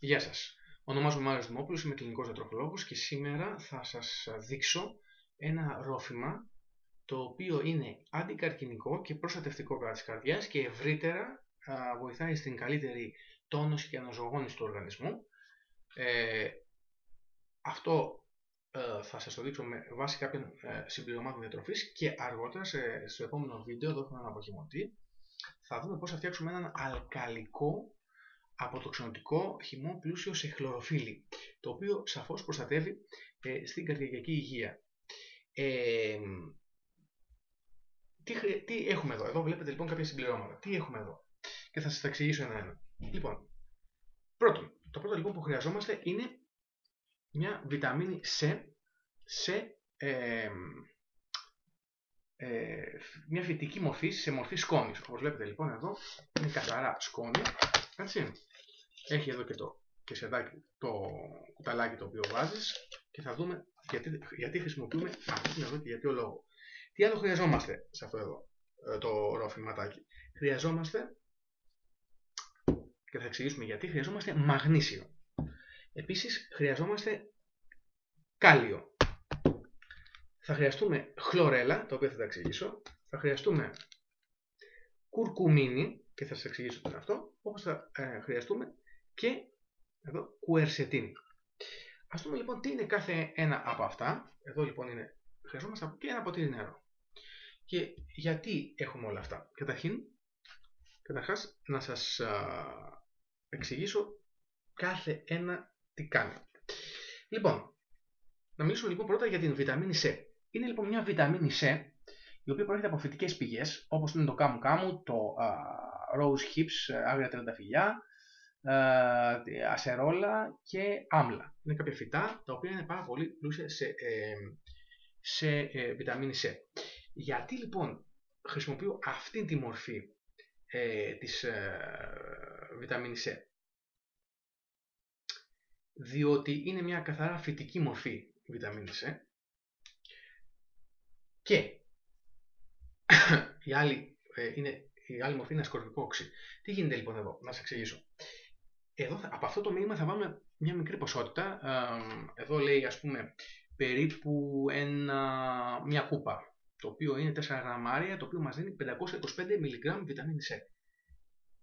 Γεια σας. Ονομάζομαι Μάριος Δημόπουλος, είμαι κλινικός διατροφολόγος και σήμερα θα σας δείξω ένα ρόφημα το οποίο είναι αντικαρκινικό και προστατευτικό κατά της καρδιάς και ευρύτερα βοηθάει στην καλύτερη τόνωση και αναζωογόνηση του οργανισμού. Αυτό θα σας το δείξω με βάση κάποιων συμπληρωμάτων διατροφής και αργότερα στο επόμενο βίντεο, εδώ έχουμε έναν αποχυμωτή, θα δούμε πώς θα φτιάξουμε έναν αλκαλικό αποτοξινωτικό χυμό πλούσιο σε χλωροφύλλη, το οποίο σαφώς προστατεύει στην καρδιακή υγεία. Τι έχουμε εδώ? Εδώ βλέπετε λοιπόν κάποια συμπληρώματα. Τι έχουμε εδώ? Και θα σας τα εξηγήσω ένα-ένα. Λοιπόν, το πρώτο λοιπόν που χρειαζόμαστε είναι μια βιταμίνη C, μια φυτική μορφή σε μορφή σκόνης. Όπως βλέπετε λοιπόν εδώ είναι καθαρά σκόνη. Έτσι. Έχει εδώ και το κουταλάκι το οποίο βάζεις και θα δούμε γιατί χρησιμοποιούμε αυτήν εδώ και για ποιο λόγο. Τι άλλο χρειαζόμαστε σε αυτό εδώ το ρόφηματάκι? Χρειαζόμαστε, και θα εξηγήσουμε γιατί, χρειαζόμαστε μαγνήσιο. Επίσης χρειαζόμαστε κάλιο. Θα χρειαστούμε χλωρέλα, το οποίο θα τα εξηγήσω. Θα χρειαστούμε κουρκουμίνη και θα σας εξηγήσω τι είναι αυτό. Όπως θα χρειαστούμε και εδώ κουερσετίνη. Ας δούμε λοιπόν τι είναι κάθε ένα από αυτά. Εδώ λοιπόν χρειαζόμαστε και ένα ποτήρι νερό. Και γιατί έχουμε όλα αυτά? Καταρχάς να σας εξηγήσω κάθε ένα τι κάνει. Λοιπόν, να μιλήσουμε λοιπόν πρώτα για την βιταμίνη C. Είναι λοιπόν μια βιταμίνη C η οποία προέρχεται από φυτικές πηγές, όπως είναι το κάμου κάμου, το rose hips, άγρια τριανταφυλλιά, ασερόλα και άμλα. Είναι κάποια φυτά τα οποία είναι πάρα πολύ πλούσια σε βιταμίνη C. Γιατί λοιπόν χρησιμοποιώ αυτή τη μορφή της βιταμίνης C? Διότι είναι μια καθαρά φυτική μορφή βιταμίνη C και η άλλη μορφή είναι ασκορβικό οξύ. Τι γίνεται λοιπόν εδώ? Να σας εξηγήσω. Εδώ από αυτό το μείγμα θα βάλουμε μια μικρή ποσότητα. Εδώ λέει ας πούμε περίπου μια κούπα, το οποίο είναι 4 γραμμάρια, το οποίο μας δίνει 525 mg βιταμίνη C.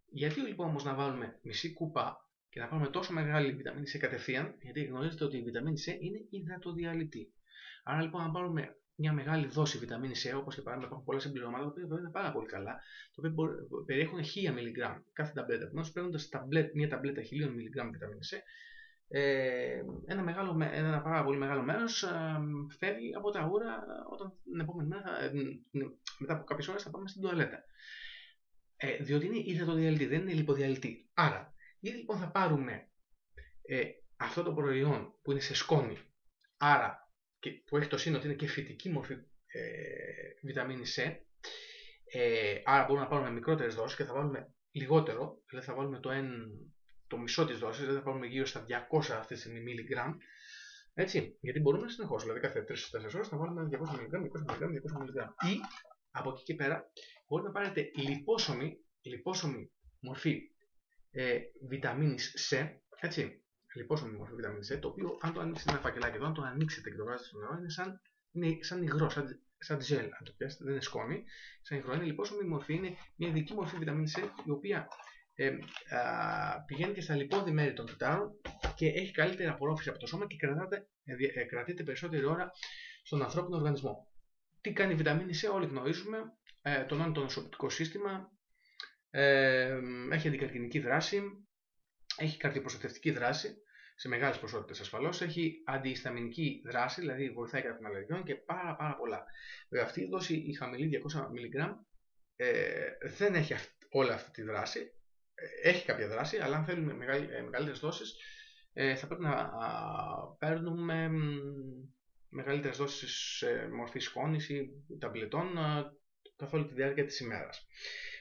Γιατί λοιπόν όμως να βάλουμε μισή κούπα και να πάρουμε τόσο μεγάλη βιταμίνη C κατευθείαν? Γιατί γνωρίζετε ότι η βιταμίνη C είναι υδατοδιαλυτή. Άρα λοιπόν να πάρουμε μια μεγάλη δόση βιταμίνη C, όπως και παράδειγμα υπάρχουν πολλά συμπληρώματα, τα οποία είναι πάρα πολύ καλά, τα οποία περιέχουν 1000 mg κάθε ταμπλέτα. Επομένως, παίρνοντας μια ταμπλέτα 1000 mg βιταμίνη C, ένα πάρα πολύ μεγάλο μέρος φεύγει από τα ούρα όταν την επόμενη μέρα, μετά από κάποιες ώρες, θα πάμε στην τουαλέτα. Διότι είναι υδατοδιαλυτή, δεν είναι λιποδιαλυτή. Άρα, ήδη λοιπόν θα πάρουμε αυτό το προϊόν που είναι σε σκόνη, άρα και που έχει το σύνολο ότι είναι και φυτική μορφή βιταμίνη C, άρα μπορούμε να πάρουμε μικρότερες δόσεις και θα βάλουμε λιγότερο, δηλαδή θα βάλουμε το μισό της δόσης, δηλαδή θα πάρουμε γύρω στα 200 αυτή τη στιγμή μιλιγκράμμ, έτσι, γιατί μπορούμε συνεχώς, δηλαδή κάθε 3-4 ώρες θα βάλουμε 200 μιλιγκράμμ, 200 μιλιγκράμμ, 200 μιλιγκράμμ. Ή από εκεί και πέρα μπορείτε να πάρετε λιπόσωμη μορφή βιταμίνης C, έτσι, λιπόσωμη μορφή βιταμίνης C, το οποίο αν το ανοίξετε ένα φακελάκι εδώ, αν το ανοίξετε και το βάζετε στο νερό, είναι σαν υγρό, σαν τζέλ, αν το πιάσετε, δεν είναι σκόνη, σαν υγρό, είναι λιπόσωμη μορφή, είναι μια ειδική μορφή βιταμίνης C, η οποία πηγαίνει και στα λιπόδη μέρη των κυτάρων και έχει καλύτερη απορρόφηση από το σώμα και κρατείται περισσότερη ώρα στον ανθρώπινο οργανισμό. Τι κάνει η βιταμίνη C? Όλοι γνωρίζουμε, τονώνει το νοσοποιητικό σύστημα, έχει αντικαρκινική δράση, έχει καρτιοπροστατευτική δράση σε μεγάλες ποσότητες ασφαλώς, έχει αντιϊσταμινική δράση, δηλαδή βοηθάει κατά των αλλεργιών και πάρα πολλά. Βέβαια αυτή η δόση, η χαμηλή 200 mg, δεν έχει όλη αυτή τη δράση, έχει κάποια δράση, αλλά αν θέλουμε μεγαλύτερες δόσεις θα πρέπει να παίρνουμε μεγαλύτερες δόσεις σε μορφή σκόνης ή ταμπλετών καθ' όλη τη διάρκεια της ημέρας.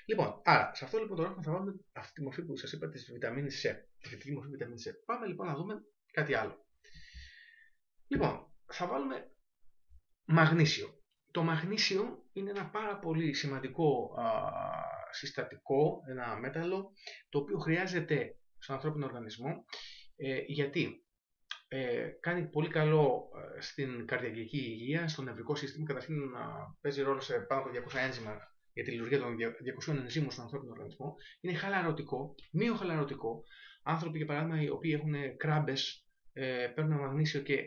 Λοιπόν, άρα σε αυτό λοιπόν το ρόφημα θα βάλουμε αυτή τη μορφή που σας είπα της βιταμίνης C, τη φυτική μορφή βιταμίνης C. Πάμε λοιπόν να δούμε κάτι άλλο. Λοιπόν, θα βάλουμε μαγνήσιο. Το μαγνήσιο είναι ένα πάρα πολύ σημαντικό συστατικό, ένα μέταλλο, το οποίο χρειάζεται στον ανθρώπινο οργανισμό Γιατί κάνει πολύ καλό στην καρδιακή υγεία, στο νευρικό σύστημα. Καταρχήν παίζει ρόλο σε πάνω από 200 ένζημα για τη λειτουργία των 200 ενζήμων στον ανθρώπινο οργανισμό. Είναι χαλαρωτικό, μειοχαλαρωτικό. Άνθρωποι, για παράδειγμα, οι οποίοι έχουν κράμπες, παίρνουν μαγνήσιο και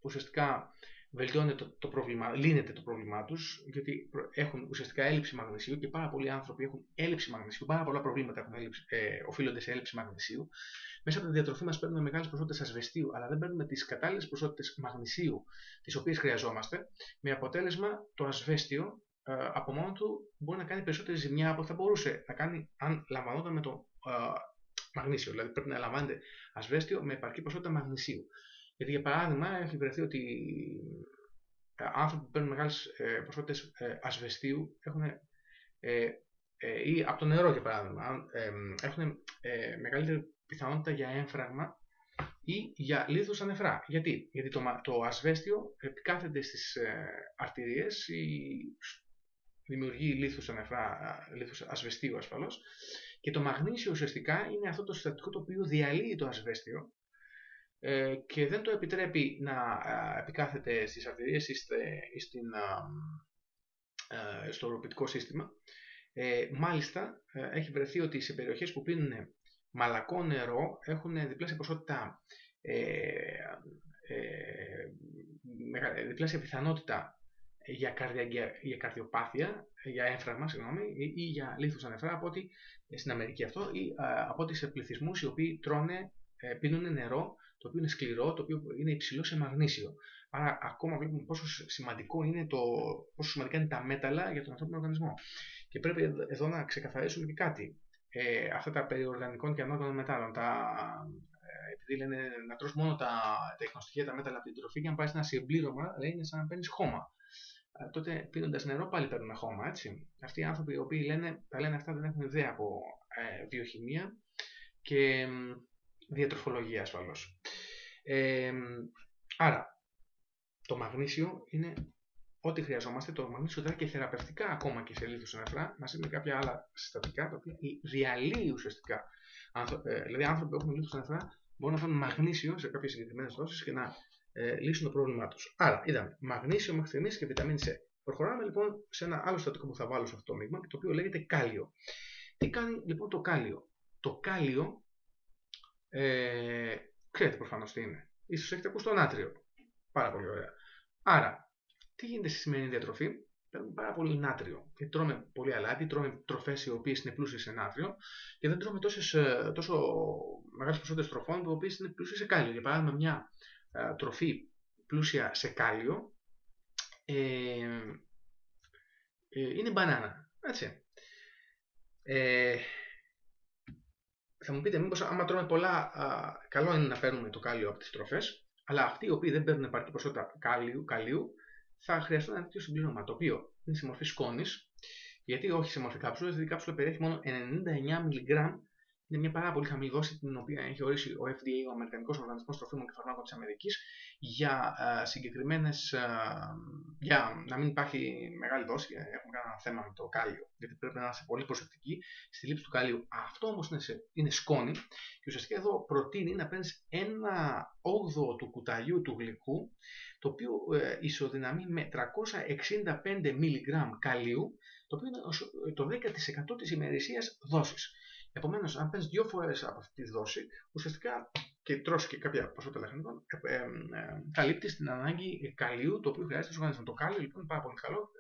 ουσιαστικά βελτιώνεται το πρόβλημα, λύνεται το πρόβλημά τους, γιατί έχουν ουσιαστικά έλλειψη μαγνησίου και πάρα πολλοί άνθρωποι έχουν έλλειψη μαγνησίου. Πάρα πολλά προβλήματα οφείλονται σε έλλειψη μαγνησίου. Μέσα από τη διατροφή μας παίρνουμε μεγάλες ποσότητες ασβεστίου, αλλά δεν παίρνουμε τις κατάλληλες ποσότητες μαγνησίου, τις οποίες χρειαζόμαστε, με αποτέλεσμα το ασβέστιο από μόνο του μπορεί να κάνει περισσότερη ζημιά από ό,τι θα μπορούσε να κάνει αν λαμβανόταν με το μαγνήσιο. Δηλαδή πρέπει να λαμβάνεται ασβέστιο με επαρκή ποσότητα μαγνησίου. Γιατί για παράδειγμα έχει βρεθεί ότι άνθρωποι που παίρνουν μεγάλες ποσότητες ασβεστίου έχουν, ή από το νερό για παράδειγμα, έχουν μεγαλύτερη πιθανότητα για έμφραγμα ή για λίθους στα νεφρά. Γιατί το ασβέστιο επικάθεται στις αρτηρίες, δημιουργεί λίθους στα νεφρά, λίθους ασβεστίου ασφαλώς, και το μαγνήσιο ουσιαστικά είναι αυτό το συστατικό το οποίο διαλύει το ασβέστιο και δεν το επιτρέπει να επικάθεται στις αρτηρίες ή στο οροπιτικό σύστημα. Μάλιστα, έχει βρεθεί ότι σε περιοχές που πίνουν μαλακό νερό έχουν διπλάσια ποσότητα, διπλάσια πιθανότητα για καρδιοπάθεια, για έμφραγμα, συγγνώμη, ή για λίθους στα νεφρά από ότι στην Αμερική αυτό, ή από ότι σε πληθυσμούς οι οποίοι πίνουν νερό το οποίο είναι σκληρό, το οποίο είναι υψηλό σε μαγνήσιο. Άρα ακόμα βλέπουμε πόσο σημαντικά είναι τα μέταλλα για τον ανθρώπινο οργανισμό. Και πρέπει εδώ να ξεκαθαρίσουμε και κάτι. Αυτά τα περιοργανικών και ανόργανων μετάλλων, επειδή λένε να τρως μόνο τα ικνοστοιχεία, τα μέταλλα από την τροφή, και αν πάει σε ένα συμπλήρωμα, λέει είναι σαν να παίρνεις χώμα. Τότε πίνοντας νερό πάλι παίρνουμε χώμα, έτσι. Αυτοί οι άνθρωποι οι οποίοι τα λένε αυτά δεν έχουν ιδέα από βιοχημία και διατροφολογία ασφαλώς. Άρα, το μαγνήσιο είναι ό,τι χρειαζόμαστε. Το μαγνήσιο δρά και θεραπευτικά ακόμα και σε λίθους στα νεφρά, μαζί με κάποια άλλα συστατικά, τα οποία διαλύει ουσιαστικά. Δηλαδή, άνθρωποι που έχουν λίθους στα νεφρά μπορούν να φάνε μαγνήσιο σε κάποιες συγκεκριμένες δόσεις και να λύσουν το πρόβλημά τους. Άρα, είδαμε μαγνήσιο μέχρι στιγμής και βιταμίνη C. Προχωράμε λοιπόν σε ένα άλλο συστατικό που θα βάλω σε αυτό το μείγμα, το οποίο λέγεται κάλιο. Τι κάνει λοιπόν το κάλιο? Το κάλιο, ξέρετε προφανώς τι είναι. Ίσως έχετε ακούσει το νάτριο. Πάρα πολύ ωραία. Άρα, τι γίνεται στη σημερινή διατροφή? Παίρνουμε πάρα πολύ νάτριο. Και τρώμε πολύ αλάτι, τρώμε τροφές οι οποίες είναι πλούσιες σε νάτριο και δεν τρώμε τόσο μεγάλες ποσότητες τροφών που είναι πλούσιες σε κάλιο. Για παράδειγμα, μια τροφή πλούσια σε κάλιο είναι μπανάνα. Έτσι. Θα μου πείτε, μήπως άμα τρώμε πολλά, καλό είναι να παίρνουμε το κάλιο από τις τροφές, αλλά αυτοί οι οποίοι δεν παίρνουν επαρκή ποσότητα καλίου θα χρειαστούν ένα τέτοιο συμπλήρωμα, το οποίο είναι σε μορφή σκόνης. Γιατί όχι σε μορφή κάψουλας? Γιατί η κάψουλα περιέχει μόνο 99 μιλιγκράμμ. Είναι μια πάρα πολύ χαμηλή δόση, την οποία έχει ορίσει ο FDA, ο Αμερικανικός Οργανισμός Τροφίμων και Φαρμάκων της Αμερικής, για για να μην υπάρχει μεγάλη δόση. Έχουμε κανένα θέμα με το κάλιο, γιατί πρέπει να είμαστε πολύ προσεκτικοί στη λήψη του καλίου. Αυτό όμως είναι σκόνη, και ουσιαστικά εδώ προτείνει να παίρνεις 1/8 του κουταλιού του γλυκού, το οποίο ισοδυναμεί με 365 μιλιγκράμμ καλίου, το οποίο είναι το 10% της ημερησίας δόσης. Επομένως, αν παίρνεις 2 φορές από αυτή τη δόση, ουσιαστικά και τρως και κάποια ποσότητα λαχανικών, καλύπτεις την ανάγκη καλίου το οποίο χρειάζεται στον οργανισμό. Το κάλιο λοιπόν είναι πάρα πολύ καλό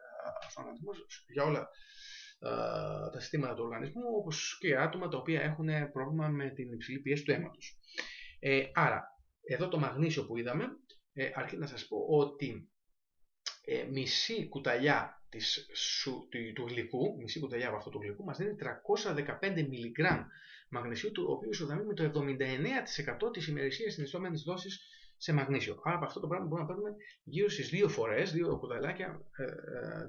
στον οργανισμό για όλα τα συστήματα του οργανισμού, όπως και άτομα τα οποία έχουν πρόβλημα με την υψηλή πίεση του αίματος. Άρα, εδώ το μαγνήσιο που είδαμε, αρκεί να σας πω ότι μισή κουταλιά του γλυκού, μισή κουταλιά από αυτό του γλυκού, μας δίνει 315 μιλιγκράμμ μαγνησίου, το οποίο ισοδυναμεί με το 79% της ημερησίας συνιστόμενης δόσης σε μαγνήσιο. Άρα από αυτό το πράγμα μπορούμε να παίρνουμε γύρω στις 2 φορές, 2 κουταλάκια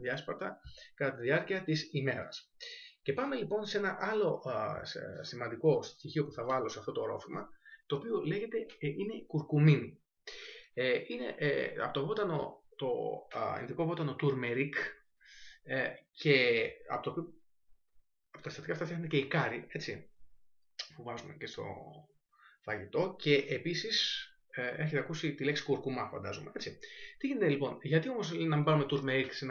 διάσπαρτα κατά τη διάρκεια της ημέρας. Και πάμε λοιπόν σε ένα άλλο σημαντικό στοιχείο που θα βάλω σε αυτό το ορόφημα, το οποίο είναι κουρκουμίνη. Είναι από το ινδικό βότανο τουρμερίκ, και από τα συστατικά αυτά φτιάχνεται και η κάρι, έτσι. που βάζουμε και στο φαγητό και επίσης έχετε ακούσει τη λέξη κουρκουμά, φαντάζομαι. Έτσι. Τι γίνεται λοιπόν, γιατί όμως να μην πάρουμε τουρμερίκ σε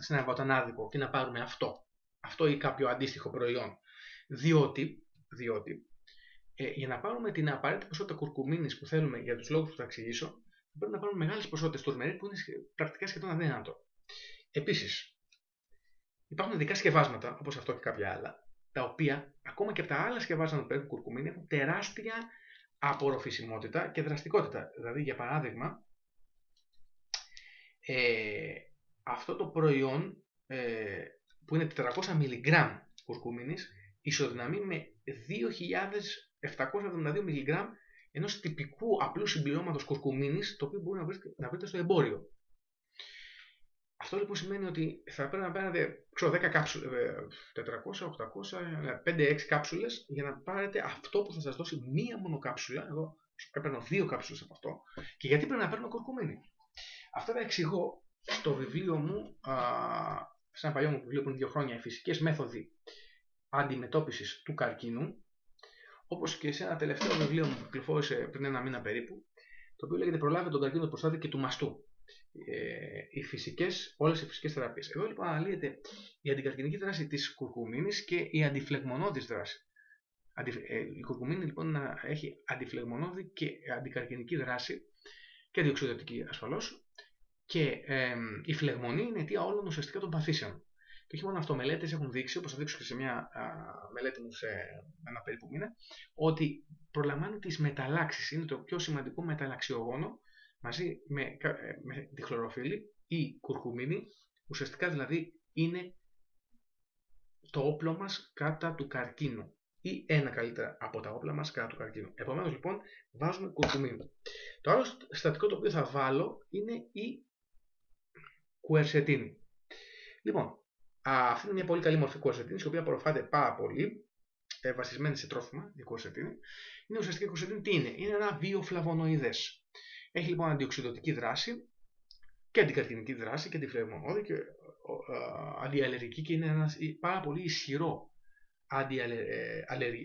ένα βοτανάδικο και να πάρουμε αυτό ή κάποιο αντίστοιχο προϊόν? Διότι για να πάρουμε την απαραίτητη ποσότητα κουρκουμίνης που θέλουμε για τους λόγους που θα εξηγήσω, πρέπει να πάρουμε μεγάλες ποσότητες τουρμερίκ που είναι πρακτικά σχεδόν αδύνατο. Επίσης, υπάρχουν ειδικά σκευάσματα, όπως αυτό και κάποια άλλα, τα οποία ακόμα και από τα άλλα σκευάσματα που έχουν κουρκουμίνη έχουν τεράστια απορροφησιμότητα και δραστικότητα. Δηλαδή, για παράδειγμα, αυτό το προϊόν που είναι 400 mg κουρκουμίνης ισοδυναμεί με 2.772 mg ενός τυπικού απλού συμπληρώματος κουρκουμίνης, το οποίο μπορεί να βρείτε στο εμπόριο. Αυτό λοιπόν σημαίνει ότι θα πρέπει να παίρνετε 10 κάψουλες, 400, 800, 5-6 κάψουλες για να πάρετε αυτό που θα σας δώσει μία μόνο κάψουλα. Εγώ έπαιρνω 2 κάψουλες από αυτό. Και γιατί πρέπει να παίρνω κουρκουμίνη? Αυτά τα εξηγώ στο βιβλίο μου, σε ένα παλιό μου βιβλίο που είναι 2 χρόνια, οι φυσικές μέθοδοι αντιμετώπισης του καρκίνου, όπως και σε ένα τελευταίο βιβλίο μου που κυκλοφόρησε πριν 1 μήνα περίπου, το οποίο λέγεται «Προλάβετε τον καρκίνο του προστάτη και του μαστού». Όλες οι φυσικές θεραπείες. Εδώ λοιπόν αναλύεται η αντικαρκινική δράση της κουρκουμίνης και η αντιφλεγμονώδης δράση. Η κουρκουμίνη λοιπόν έχει αντιφλεγμονώδη και αντικαρκινική δράση και αντιοξυδοτική ασφαλώς, και η φλεγμονή είναι αιτία όλων ουσιαστικά των παθήσεων. Και όχι μόνο αυτό, μελέτες έχουν δείξει, όπως θα δείξω και σε μια μελέτη μου σε ένα περίπου μήνα, ότι προλαμβάνει τις μεταλλάξεις. Είναι το πιο σημαντικό μεταλλαξιογόνο μαζί με τη χλωροφύλλη ή κουρκουμίνη, ουσιαστικά δηλαδή είναι το όπλο μας κατά του καρκίνου ή ένα καλύτερα από τα όπλα μας κατά του καρκίνου. Επομένως λοιπόν βάζουμε κουρκουμίνη. Το άλλο συστατικό το οποίο θα βάλω είναι η κουερσετίνη. Λοιπόν, αυτή είναι μια πολύ καλή μορφή κουερσετίνης, η οποία απορροφάται πάρα πολύ, βασισμένη σε τρόφιμα, η κουερσετίνη. Είναι ουσιαστικά η κουερσετίνη τι είναι? Είναι ένα βιοφλαβονοειδές. Έχει λοιπόν αντιοξυδοτική δράση και αντικαρκινική δράση και αντιφλεγμονώδη και αντιαλλεργική, και είναι ένα πάρα πολύ ισχυρό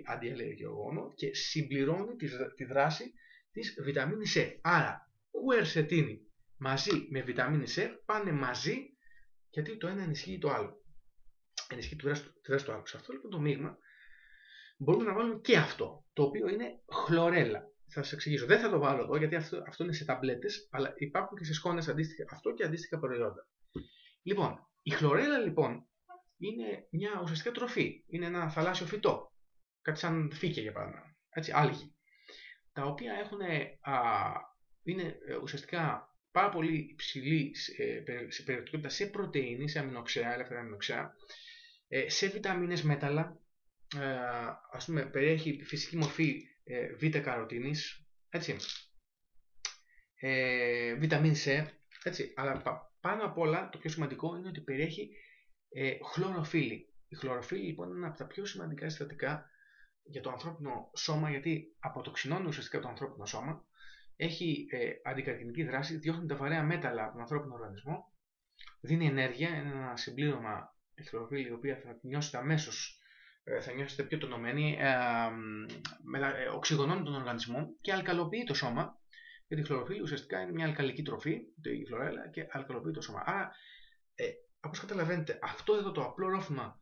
αντιαλλεργιογόνο και συμπληρώνει τη δράση της βιταμίνης C. Άρα, κουερσετίνη μαζί με βιταμίνη C πάνε μαζί, γιατί το ένα ενισχύει το άλλο. Ενισχύει τη δράση του άλλου. Σε αυτό λοιπόν το μείγμα μπορούμε να βάλουμε και αυτό, το οποίο είναι χλωρέλα. Θα σας εξηγήσω. Δεν θα το βάλω εδώ, γιατί αυτό είναι σε ταμπλέτες, αλλά υπάρχουν και σε σκόνες αυτό και αντίστοιχα προϊόντα. Λοιπόν, η χλωρέλα λοιπόν είναι μια ουσιαστικά τροφή. Είναι ένα θαλάσσιο φυτό. Κάτι σαν φύκια για παράδειγμα. Έτσι, άλγη. Τα οποία είναι ουσιαστικά πάρα πολύ υψηλή σε περιεκτικότητα σε πρωτεΐνη, σε αμινοξέα, ελεύθερα αμινοξέα, σε βιταμίνες, μέταλλα. Ας πούμε, περιέχει φυσική μορφή β-καροτίνης, έτσι, βιταμίνη C, έτσι, αλλά πάνω απ' όλα το πιο σημαντικό είναι ότι περιέχει χλωροφύλλη. Η χλωροφύλλη λοιπόν είναι ένα από τα πιο σημαντικά συστατικά για το ανθρώπινο σώμα, γιατί αποτοξινώνει ουσιαστικά το ανθρώπινο σώμα, έχει αντικαρκινική δράση, διώχνει τα βαρέα μέταλλα από τον ανθρώπινο οργανισμό, δίνει ενέργεια, είναι ένα συμπλήρωμα η χλωροφύλλη, η οποία θα νιώσετε αμέσως, θα νιώσετε πιο τονωμένοι, οξυγονώνει τον οργανισμό και αλκαλοποιεί το σώμα, γιατί η χλωροφύλλη ουσιαστικά είναι μια αλκαλική τροφή, η χλωρέλα, και αλκαλοποιεί το σώμα. Άρα, όπως καταλαβαίνετε, αυτό εδώ το απλό ρόφημα,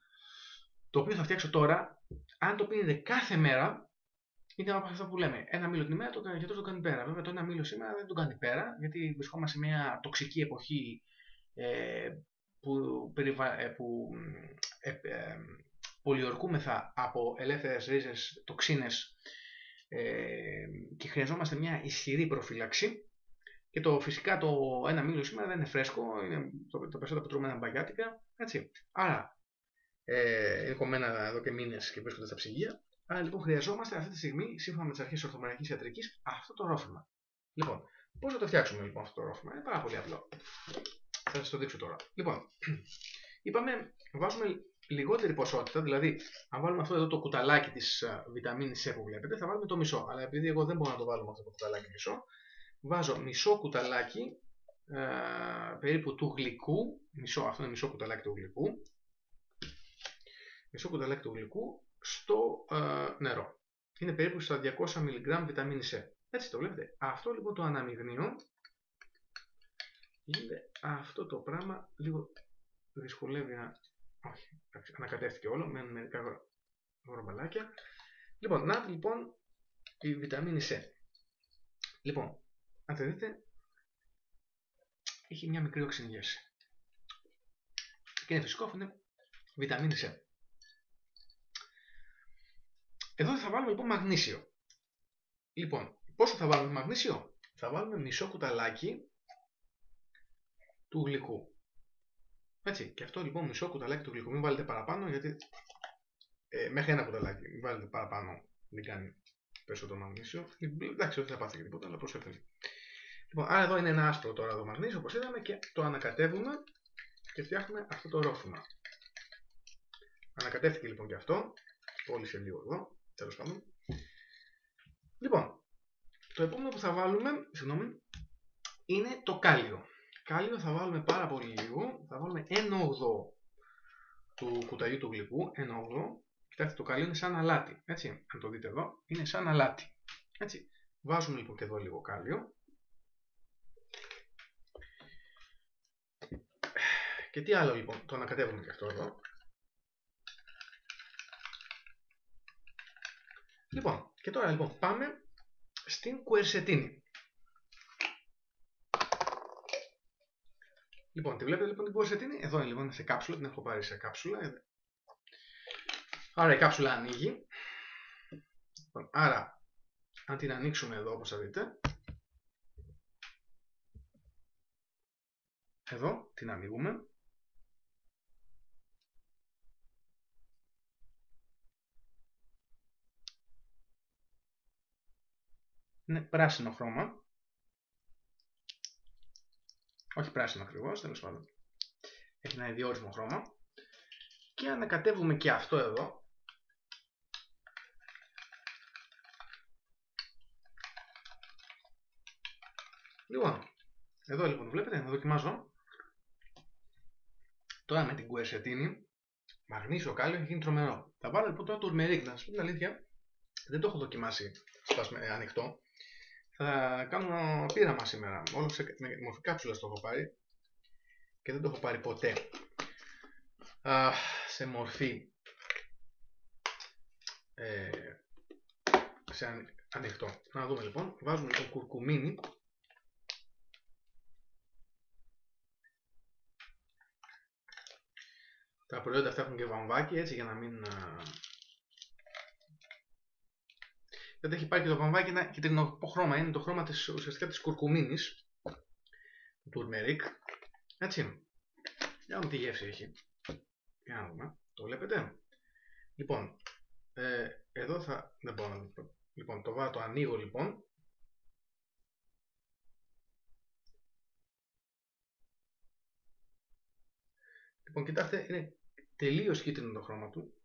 το οποίο θα φτιάξω τώρα, αν το πίνετε κάθε μέρα, είναι από αυτά που λέμε. Ένα μήλο την ημέρα, το γιατρός το κάνει πέρα. Βέβαια, το ένα μήλο σήμερα δεν το κάνει πέρα, γιατί βρισκόμαστε σε μια τοξική εποχή που πολιορκούμεθα από ελεύθερες ρίζες, τοξίνες, και χρειαζόμαστε μια ισχυρή προφύλαξη. Και φυσικά το ένα μήλο σήμερα δεν είναι φρέσκο, είναι το περισσότερο που τρώμε μπαγιάτικα. Έτσι. Άρα, είναι κομμένα εδώ και μήνες και βρίσκονται στα ψυγεία. Άρα λοιπόν χρειαζόμαστε αυτή τη στιγμή, σύμφωνα με τις αρχές της ορθομερικής ιατρικής, αυτό το ρόφημα. Λοιπόν, πώς θα το φτιάξουμε λοιπόν αυτό το ρόφημα? Είναι πάρα πολύ απλό. Θα σας το δείξω τώρα. Λοιπόν, είπαμε, βάζουμε λιγότερη ποσότητα, δηλαδή αν βάλουμε αυτό εδώ το κουταλάκι της βιταμίνης C που βλέπετε, θα βάλουμε το μισό. Αλλά επειδή εγώ δεν μπορώ να το βάλω με αυτό το κουταλάκι μισό, βάζω μισό κουταλάκι περίπου του γλυκού, αυτό είναι μισό κουταλάκι του γλυκού, μισό κουταλάκι του γλυκού στο νερό. είναι περίπου στα 200 mg βιταμίνη C. Έτσι το βλέπετε. Αυτό λοιπόν το αναμειγνύω. Γίνεται αυτό το πράγμα, λίγο δυσκολεύει να... Όχι, ανακατεύτηκε όλο, μένουν μερικά γρομπαλάκια. Λοιπόν, να λοιπόν η βιταμίνη C. Λοιπόν, αν θα δείτε, έχει μια μικρή οξυγέση. Και είναι φυσικό, αφού είναι βιταμίνη C. Εδώ θα βάλουμε λοιπόν μαγνήσιο. Λοιπόν, πόσο θα βάλουμε μαγνήσιο? Θα βάλουμε μισό κουταλάκι του γλυκού. Έτσι, και αυτό λοιπόν μισό κουταλάκι του γλυκού. Μην βάλετε παραπάνω, γιατί μέχρι ένα κουταλάκι. Μην βάλετε παραπάνω, δεν κάνει περισσότερο μαγνήσιο. Εντάξει, δεν θα πάθει και τίποτα, αλλά προσέφερε. Λοιπόν, άρα εδώ είναι ένα άσπρο τώρα το μαγνήσιο, όπως είδαμε, και το ανακατεύουμε και φτιάχνουμε αυτό το ρόφημα. Ανακατεύτηκε λοιπόν και αυτό. Πώλησε λίγο εδώ, τέλος πάντων. Λοιπόν, το επόμενο που θα βάλουμε, είναι το κάλιο. Κάλιο θα βάλουμε πάρα πολύ λίγο. Θα βάλουμε 1/8 του κουταλιού του γλυκού. 1/8. Κοιτάξτε, το κάλιο είναι σαν αλάτι. Έτσι, αν το δείτε εδώ, είναι σαν αλάτι. Έτσι. Βάζουμε λοιπόν και εδώ λίγο κάλιο. Και τι άλλο λοιπόν, το ανακατεύουμε και αυτό εδώ. Λοιπόν, και τώρα λοιπόν πάμε στην κουερσετίνη. Λοιπόν, τη βλέπετε λοιπόν την κουερσετίνη? Εδώ είναι λοιπόν σε κάψουλα, την έχω πάρει σε κάψουλα. Άρα η κάψουλα ανοίγει. Λοιπόν, άρα, αν την ανοίξουμε εδώ όπως θα δείτε, εδώ την ανοίγουμε. Είναι πράσινο χρώμα. Όχι πράσινο ακριβώς, τέλος πάντων. Έχει ένα ιδιόρισμό χρώμα. Και ανακατεύουμε και αυτό εδώ. Λοιπόν, εδώ λοιπόν βλέπετε, να δοκιμάζω. Τώρα με την κουερσετίνη, μαγνήσιο κάλιο, έχει γίνει τρομερό. Θα βάλω λοιπόν τώρα τουρμερίκ, να σας πω την αλήθεια, δεν το έχω δοκιμάσει ανοιχτό. Θα κάνω πείραμα σήμερα. Όλο με μορφή κάψουλας το έχω πάρει και δεν το έχω πάρει ποτέ σε μορφή σε ανοιχτό. Να δούμε λοιπόν. Βάζουμε λοιπόν κουρκουμίνι. Τα προϊόντα αυτά έχουν και βαμβάκι, έτσι, για να μην... Δεν έχει πάρει και το βαμβάκι ένα κυτρινό χρώμα. Είναι το χρώμα της, ουσιαστικά της κουρκουμίνης, του τουρμερίκ. Έτσι. Για να δούμε τι γεύση έχει. Για να δούμε. Το βλέπετε? Λοιπόν, εδώ θα... Δεν μπορώ να το... Λοιπόν, το ανοίγω λοιπόν. Λοιπόν, κοιτάξτε, είναι τελείως κίτρινο το χρώμα του.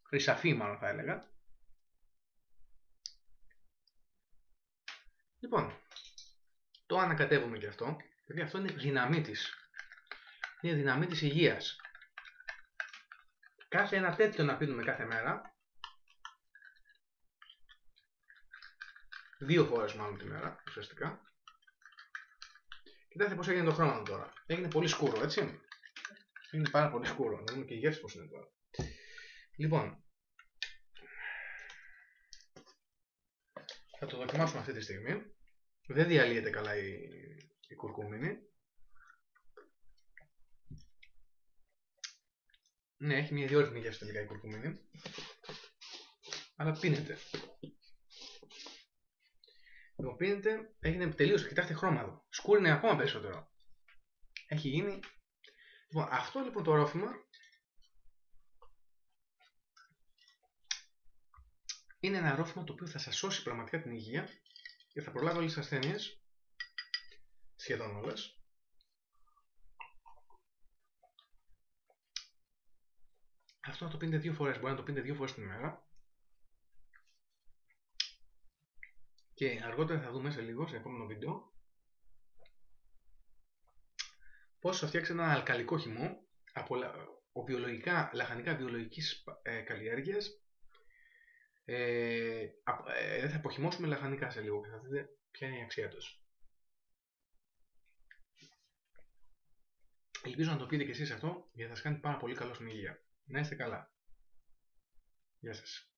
Χρυσαφί μάλλον θα έλεγα. Λοιπόν, το ανακατεύουμε και αυτό, γιατί αυτό είναι δυναμίτης. Είναι δυναμίτης υγείας. Κάθε ένα τέτοιο να πίνουμε κάθε μέρα. 2 φορές μάλλον τη μέρα, ουσιαστικά. Κοιτάξτε πώς έγινε το χρώμα τώρα. Έγινε πολύ σκούρο, έτσι. Είναι πάρα πολύ σκούρο. Να δούμε και η γεύση πώς είναι τώρα. Λοιπόν, θα το δοκιμάσουμε αυτή τη στιγμή. Δεν διαλύεται καλά η κουρκούμινη. Ναι, έχει μια ιδιόρυθμη γεύση τελικά η κουρκούμινη. Αλλά πίνεται. Λοιπόν, πίνεται, έγινε τελείως, κοιτάξτε χρώμα εδώ. Σκούρινε ακόμα περισσότερο. Έχει γίνει. Λοιπόν, αυτό λοιπόν το ρόφημα είναι ένα ρόφημα το οποίο θα σας σώσει πραγματικά την υγεία και θα προλάβει όλες τις ασθένειες, σχεδόν όλες. Αυτό να το πίνετε 2 φορές, μπορεί να το πίνετε 2 φορές την ημέρα. Και αργότερα θα δούμε σε λίγο, σε επόμενο βίντεο, πώς θα φτιάξει ένα αλκαλικό χυμό από λαχανικά βιολογικής καλλιέργειας θα αποχυμώσουμε λαχανικά σε λίγο και θα δείτε ποια είναι η αξία τους. Ελπίζω να το πείτε και εσείς αυτό, γιατί θα σας κάνει πάρα πολύ καλό στην υγεία. Να είστε καλά. Γεια σας.